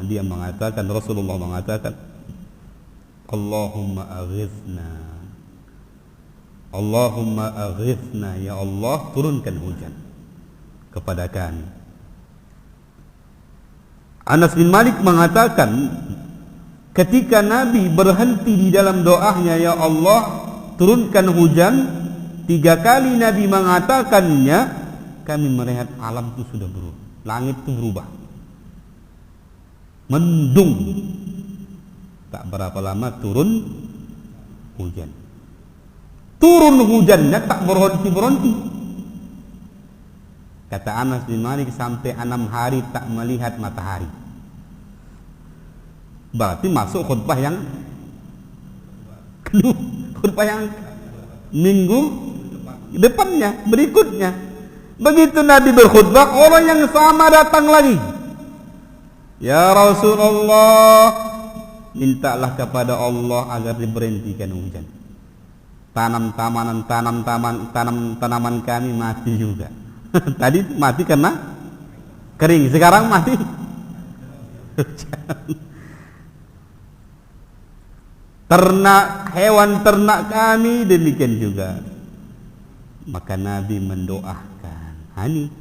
dia mengatakan, Rasulullah mengatakan, Allahumma aghithna, Allahumma aghithna, ya Allah turunkan hujan kepada kami. Anas bin Malik mengatakan, ketika Nabi berhenti di dalam doanya, ya Allah turunkan hujan, 3 kali Nabi mengatakannya, kami melihat alam itu sudah berubah, langit itu berubah, mendung. Tak berapa lama turun hujan. Turun hujannya tak berhenti-berhenti. Kata Anas bin Malik, sampai 6 hari tak melihat matahari. Berarti masuk khutbah yang kedua, khutbah yang minggu depannya, berikutnya. Begitu Nabi berkhutbah, orang yang sama datang lagi. Ya Rasulullah, mintalah kepada Allah agar diberhentikan hujan. Tanaman kami mati juga. Tadi mati karena kering, sekarang mati. Ternak, hewan ternak kami demikian juga. Maka Nabi mendoakan. Ini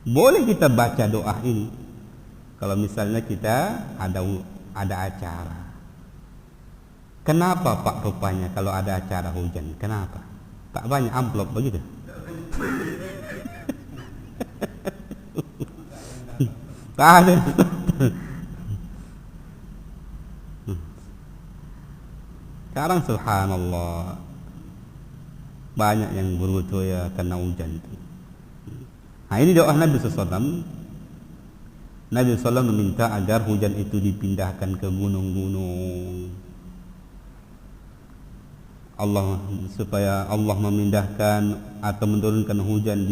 boleh kita baca doa ini kalau misalnya kita ada acara. Kenapa Pak rupanya kalau ada acara hujan? Kenapa? Tak banyak amplop begitu? Tak ada. Sekarang subhanallah banyak yang berbutuh ya karena hujan itu. Nah ini doa Nabi SAW. Nabi SAW meminta agar hujan itu dipindahkan ke gunung-gunung. Supaya Allah memindahkan atau menurunkan hujan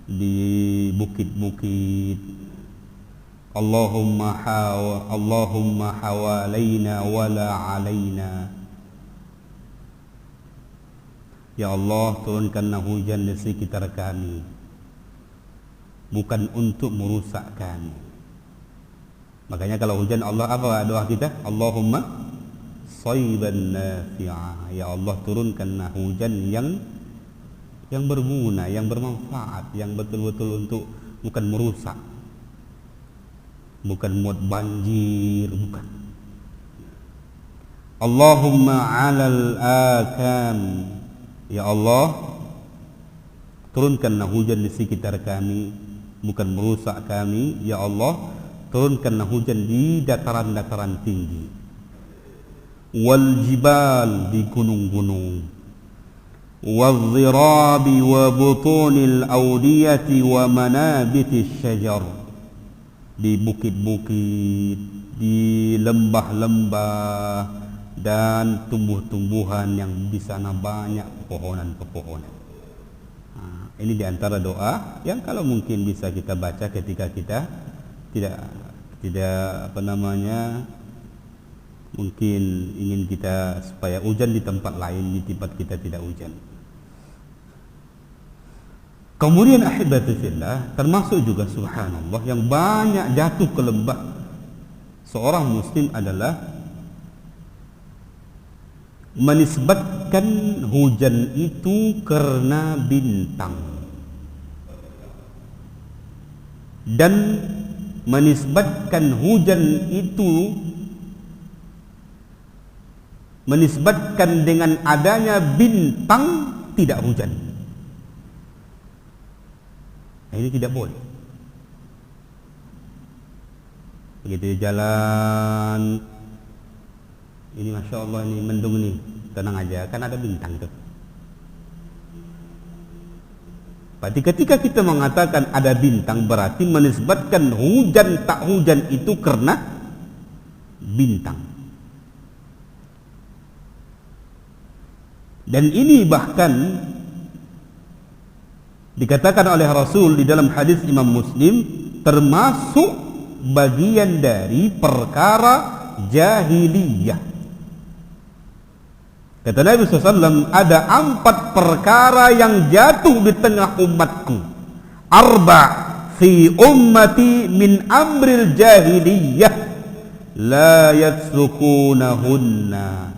di bukit-bukit. Allahumma hawalaina wala alaina. Ya Allah, turunkanlah hujan di sekitar kami, bukan untuk merusak kami. Makanya kalau hujan Allah apa doa kita? Allahumma shayban nafi'a. Ya Allah, turunkanlah hujan yang berguna, yang bermanfaat, yang betul-betul untuk, bukan merusak, bukan buat banjir, bukan. Allahumma 'alal akam. Ya Allah, turunkanlah hujan di sekitar kami, bukan merusak kami. Ya Allah, turunkanlah hujan di dataran-dataran tinggi. Wal jibal, di gunung-gunung. Wal zirabi wa butunil awdiyati wa manabitis syajar, di bukit-bukit, di lembah-lembah, dan tumbuh-tumbuhan yang di sana banyak pepohonan-pepohonan. Nah, ini diantara doa yang kalau mungkin bisa kita baca ketika kita tidak mungkin ingin kita supaya hujan di tempat lain, di tempat kita tidak hujan. Kemudian ahibati fillah, termasuk juga subhanallah yang banyak jatuh ke lembah seorang muslim adalah menisbatkan hujan itu karena bintang, dan menisbatkan hujan itu, menisbatkan dengan adanya bintang tidak hujan. Nah, ini tidak boleh. Begitu jalan, ini Masya Allah, ini mendung nih, tenang aja, kan ada bintang tuh. Berarti ketika kita mengatakan ada bintang, berarti menisbatkan hujan tak hujan itu karena bintang. Dan ini bahkan dikatakan oleh Rasul di dalam hadis Imam Muslim, termasuk bagian dari perkara jahiliyah. Kata Nabi SAW, ada 4 perkara yang jatuh di tengah umatku. Arba' fi ummati min amril jahiliyah la yatrukunahunna.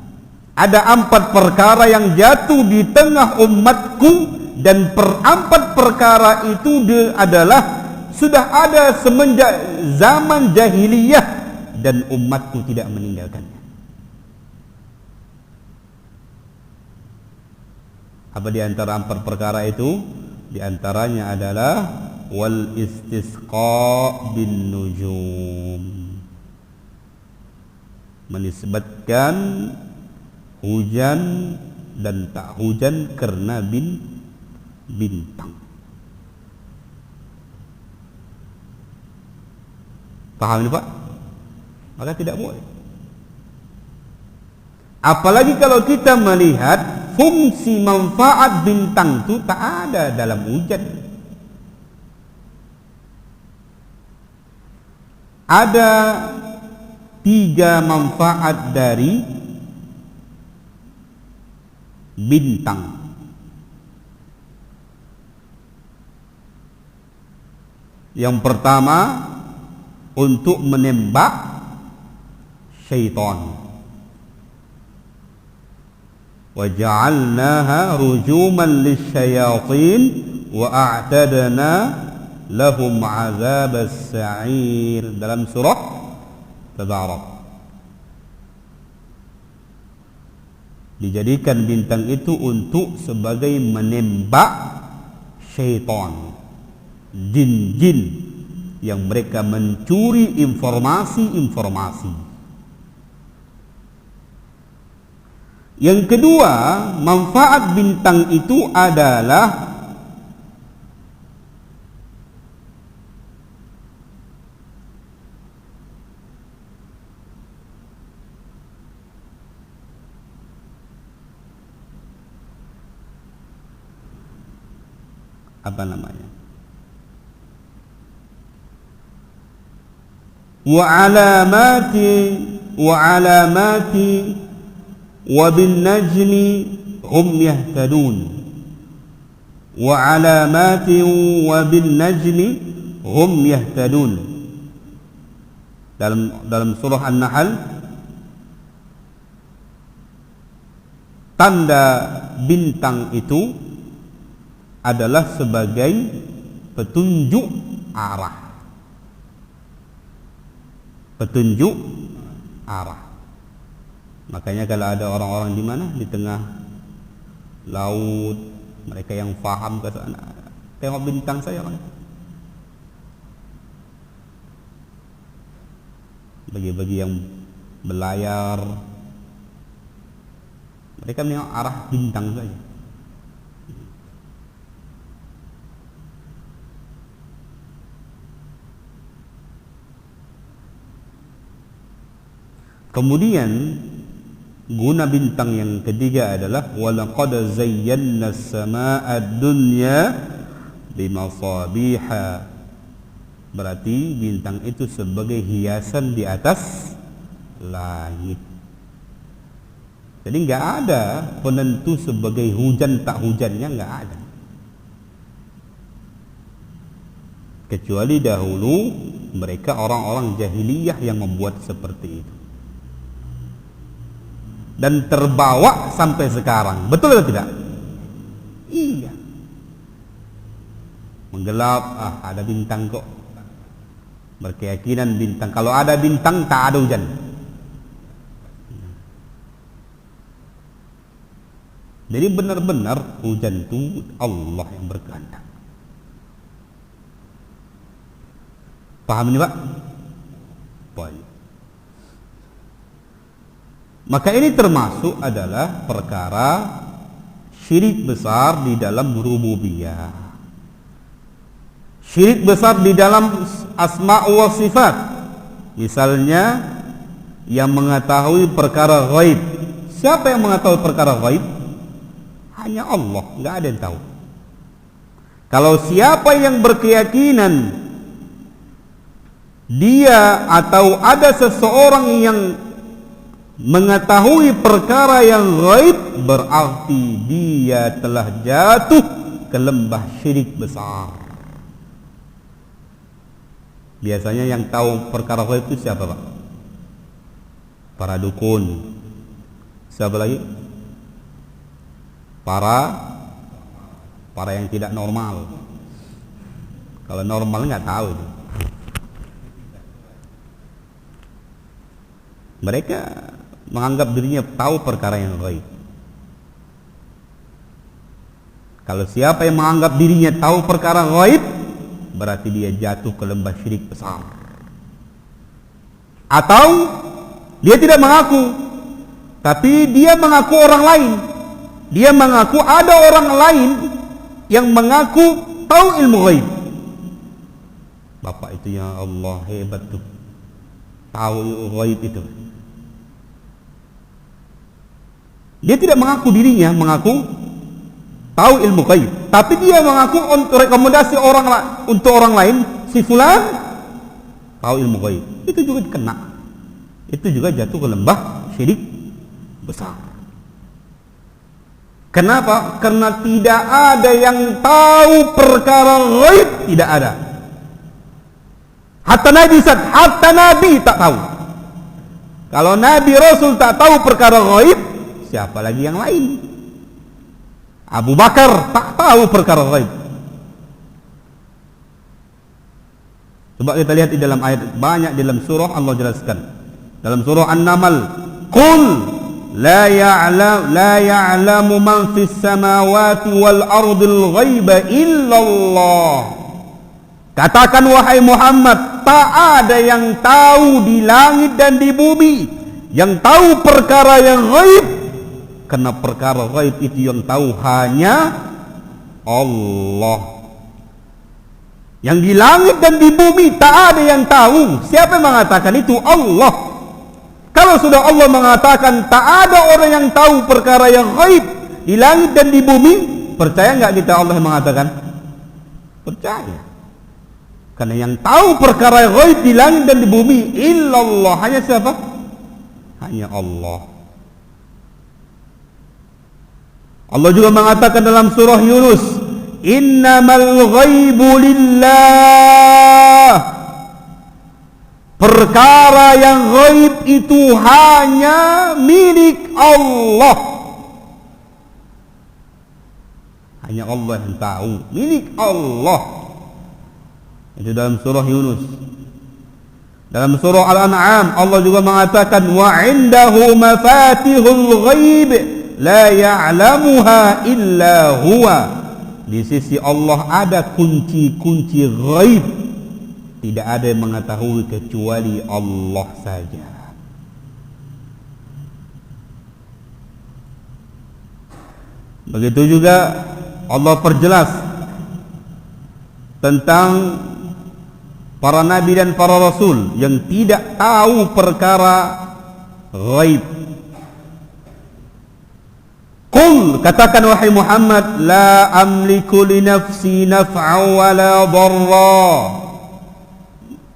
Ada 4 perkara yang jatuh di tengah umatku, dan 4 perkara itu adalah sudah ada semenjak zaman jahiliyah dan umatku tidak meninggalkannya. Apa di antara 4 perkara itu? Di antaranya adalah wal istisqa bin nujum, menisbatkan hujan dan tak hujan karena bintang. Paham ini Pak? Maka tidak boleh. Apalagi kalau kita melihat fungsi manfaat bintang itu tak ada dalam hujan. Ada 3 manfaat dari bintang. Yang pertama, untuk menembak syaitan. Wa ja'alnaha rujuman lisyayatin wa a'tadna lahum 'adzabas sa'ir, dalam surah Tabarak. Dijadikan bintang itu untuk sebagai menembak syaitan, jin-jin yang mereka mencuri informasi-informasi. Yang kedua, manfaat bintang itu adalah apa namanya? Wa alamati wa bin najmi hum yahtadun. Wa alamati wa bin najmi hum yahtadun. Dalam surah An-Nahl, tanda bintang itu adalah sebagai petunjuk arah. Petunjuk arah. Makanya kalau ada orang-orang di mana, di tengah laut, mereka yang faham ke sana, tengok bintang saya kan, bagi-bagi yang belayar, mereka menengok arah bintang saja. Kemudian guna bintang yang ketiga adalah walaqad zayyana as-samaa'a ad-dunya bimasabiha. Berarti bintang itu sebagai hiasan di atas langit. Jadi enggak ada penentu sebagai hujan tak hujannya, enggak ada. Kecuali dahulu mereka orang-orang jahiliyah yang membuat seperti itu. Dan terbawa sampai sekarang. Betul atau tidak? Iya. Menggelap, ada bintang kok. Berkeyakinan bintang. Kalau ada bintang, tak ada hujan. Jadi benar-benar hujan itu Allah yang berkehendak. Paham ini Pak? Baik. Maka ini termasuk adalah perkara syirik besar di dalam rububiyah. Syirik besar di dalam asma' wa sifat. Misalnya yang mengetahui perkara ghaib. Siapa yang mengetahui perkara ghaib? Hanya Allah, enggak ada yang tahu. Kalau siapa yang berkeyakinan dia atau ada seseorang yang mengetahui perkara yang ghaib, berarti dia telah jatuh ke lembah syirik besar. Biasanya yang tahu perkara gaib itu siapa, Pak? Para dukun. Siapa lagi? Para yang tidak normal. Kalau normal nggak tahu itu. Mereka menganggap dirinya tahu perkara yang gaib. Kalau siapa yang menganggap dirinya tahu perkara gaib, berarti dia jatuh ke lembah syirik besar. Atau dia tidak mengaku, tapi dia mengaku orang lain. Dia mengaku ada orang lain yang mengaku tahu ilmu gaib. Bapak itu, ya Allah, hebat tuh, tahu gaib itu. Dia tidak mengaku dirinya mengaku tahu ilmu gaib, tapi dia mengaku untuk rekomendasi untuk orang lain, si fulan tahu ilmu gaib. Itu juga kena. Itu juga jatuh ke lembah syirik besar. Kenapa? Karena tidak ada yang tahu perkara gaib, tidak ada. Hatta Nabi tak tahu. Kalau Nabi Rasul tak tahu perkara gaib, siapa lagi yang lain? Abu Bakar tak tahu perkara gaib. Coba kita lihat di dalam ayat, banyak dalam surah Allah jelaskan. Dalam surah An-Naml, qul la ya'lamu man fis samawati wal ardil ghaiba illallah. Katakan wahai Muhammad, tak ada yang tahu di langit dan di bumi yang tahu perkara yang gaib, karena perkara gaib itu yang tahu hanya Allah. Yang di langit dan di bumi tak ada yang tahu. Siapa yang mengatakan itu? Allah. Kalau sudah Allah mengatakan tak ada orang yang tahu perkara yang gaib di langit dan di bumi, percaya nggak kita Allah yang mengatakan? Percaya. Karena yang tahu perkara yang gaib di langit dan di bumi illallah, hanya siapa? Hanya Allah. Allah juga mengatakan dalam surah Yunus, innamal ghaibu lillah. Perkara yang gaib itu hanya milik Allah. Hanya Allah yang tahu, milik Allah. Itu dalam surah Yunus. Dalam surah Al-An'am Allah juga mengatakan wa 'indahu mafatihul ghaib la ya'lamuha illa huwa. Di sisi Allah ada kunci-kunci gaib, tidak ada yang mengetahui kecuali Allah saja. Begitu juga Allah perjelas tentang para nabi dan para rasul yang tidak tahu perkara gaib. Qul, katakan wahai Muhammad, la amliku li nafsi naf'an wa la dharra.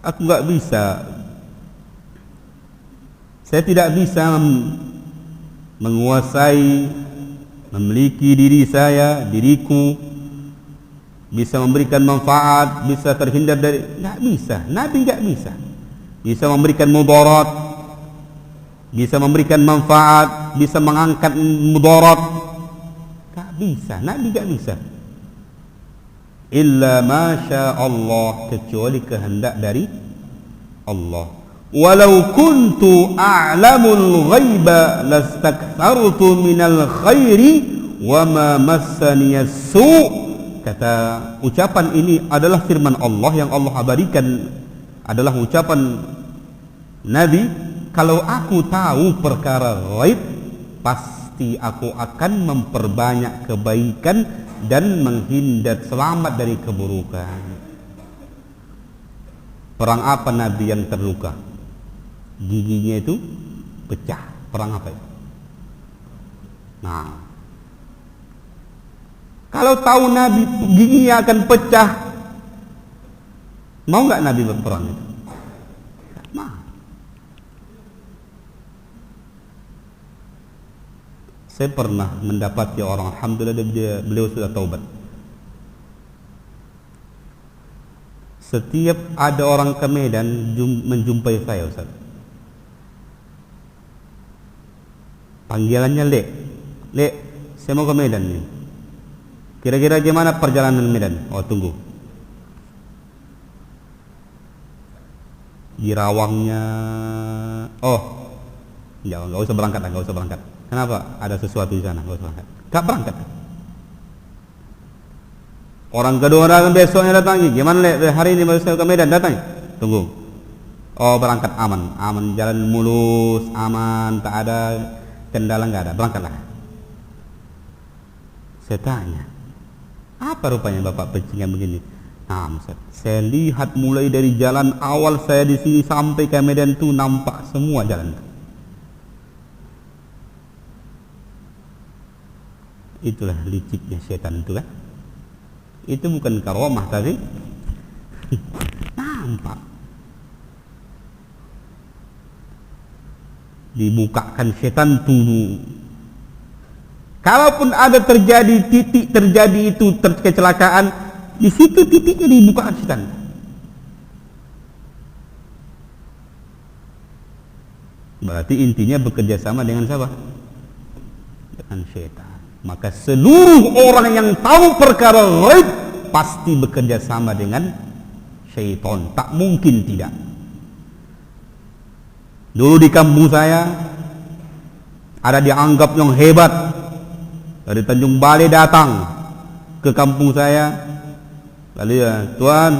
Aku enggak bisa, saya tidak bisa menguasai, memiliki diri saya, diriku, bisa memberikan manfaat, bisa terhindar dari, enggak bisa. Nabi enggak bisa. Bisa memberikan mudarat, bisa memberikan manfaat, bisa mengangkat mudarat, enggak bisa. Nabi enggak bisa. Illa masya Allah, kecuali kehendak dari Allah. Walau kuntu a'lamul ghaiba lastakthartu minal khairi wa ma massaniyas su'. Kata ucapan ini adalah firman Allah yang Allah abadikan, adalah ucapan Nabi. Kalau aku tahu perkara gaib, pasti aku akan memperbanyak kebaikan dan menghindar selamat dari keburukan. Perang apa Nabi yang terluka? Giginya itu pecah. Perang apa itu? Nah, kalau tahu Nabi giginya akan pecah, mau nggak Nabi berperang itu? Nah, saya pernah mendapati orang, alhamdulillah beliau sudah taubat. setiap ada orang ke Medan menjumpai saya, Ustaz, panggilannya Lek, saya mau ke Medan nih. Kira-kira gimana perjalanan Medan? Oh, tunggu. Di Rawangnya, oh, nggak usah berangkat. Kenapa? Ada sesuatu di sana, nggak usah berangkat. Nggak berangkat. Orang kedua datang, besoknya datangi. Gimana hari ini baru saya ke Medan, datangi. Tunggu. Oh, berangkat aman, jalan mulus, aman, tak ada kendala, nggak ada. Berangkatlah. Saya tanya, apa rupanya Bapak pencingan begini? Nah, Ustaz, saya lihat mulai dari jalan awal saya di sini sampai ke Medan tuh nampak semua jalan. Itulah liciknya setan itu kan. Itu bukan karomah tadi. Nampak. Dibukakan setan tuh. Kalaupun ada terjadi itu kecelakaan, di situ titiknya dibukakan setan. Berarti intinya bekerja sama dengan siapa? Dengan setan. Maka seluruh orang yang tahu perkara ghaib pasti bekerja sama dengan syaitan. Tak mungkin tidak. Dulu di kampung saya ada dianggap yang hebat dari Tanjung Balai datang ke kampung saya. Lalu ya, Tuan,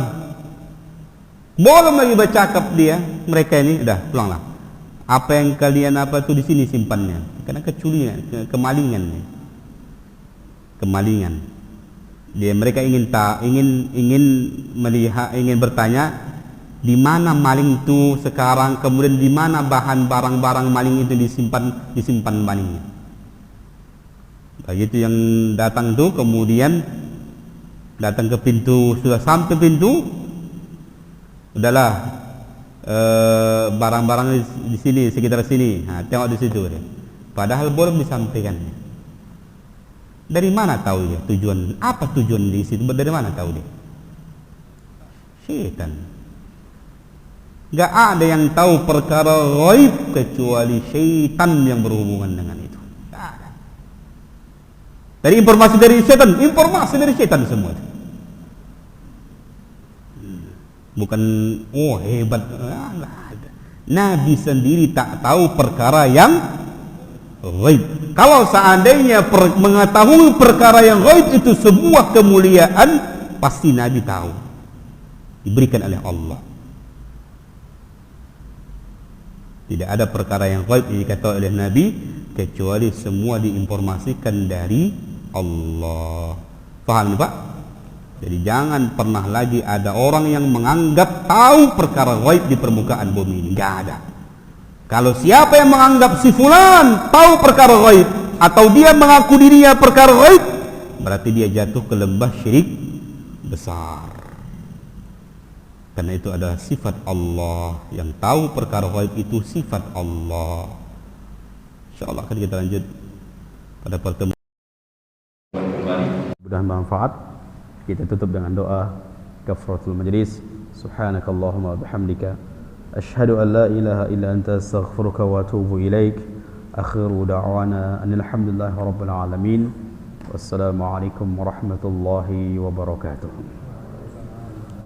belum lagi bercakap dia, mereka ini udah pulanglah. Apa yang kalian apa tuh di sini simpannya? Karena keculian, kemalingan. Mereka ingin melihat, ingin bertanya di mana maling itu sekarang, kemudian di mana bahan barang-barang maling itu disimpan malingnya. Begitu yang datang tuh, kemudian datang ke pintu, sudah sampai pintu, udahlah, barang-barang di sini, sekitar sini. Nah, tengok di situ deh. Padahal belum disampaikan. Dari mana tahu dia tujuan? Apa tujuan di situ? Dari mana tahu dia? Syaitan. Gak ada yang tahu perkara ghaib kecuali syaitan yang berhubungan dengan itu. Gak ada. Dari informasi dari syaitan semua. Bukan hebat. Nabi sendiri tak tahu perkara yang ghaib. Kalau seandainya mengetahui perkara yang ghaib itu sebuah kemuliaan, pasti Nabi tahu. Diberikan oleh Allah. Tidak ada perkara yang ghaib yang dikatakan oleh Nabi kecuali semua diinformasikan dari Allah. Paham Pak? Jadi jangan pernah lagi ada orang yang menganggap tahu perkara ghaib di permukaan bumi ini. Enggak ada. Kalau siapa yang menganggap si fulan tahu perkara ghaib atau dia mengaku dirinya perkara ghaib, berarti dia jatuh ke lembah syirik besar. Karena itu adalah sifat Allah. Yang tahu perkara ghaib itu sifat Allah. InsyaAllah akan kita lanjut pada pertemuan. Mudah-mudahan bermanfaat. Kita tutup dengan doa kafaratul majlis. Subhanakallahumma wa bihamdika asyhadu an la ilaha illa anta astaghfiruka wa atubu ilaik. Akhiru da'wana alhamdulillahi rabbil alamin. Wassalamualaikum warahmatullahi wabarakatuh.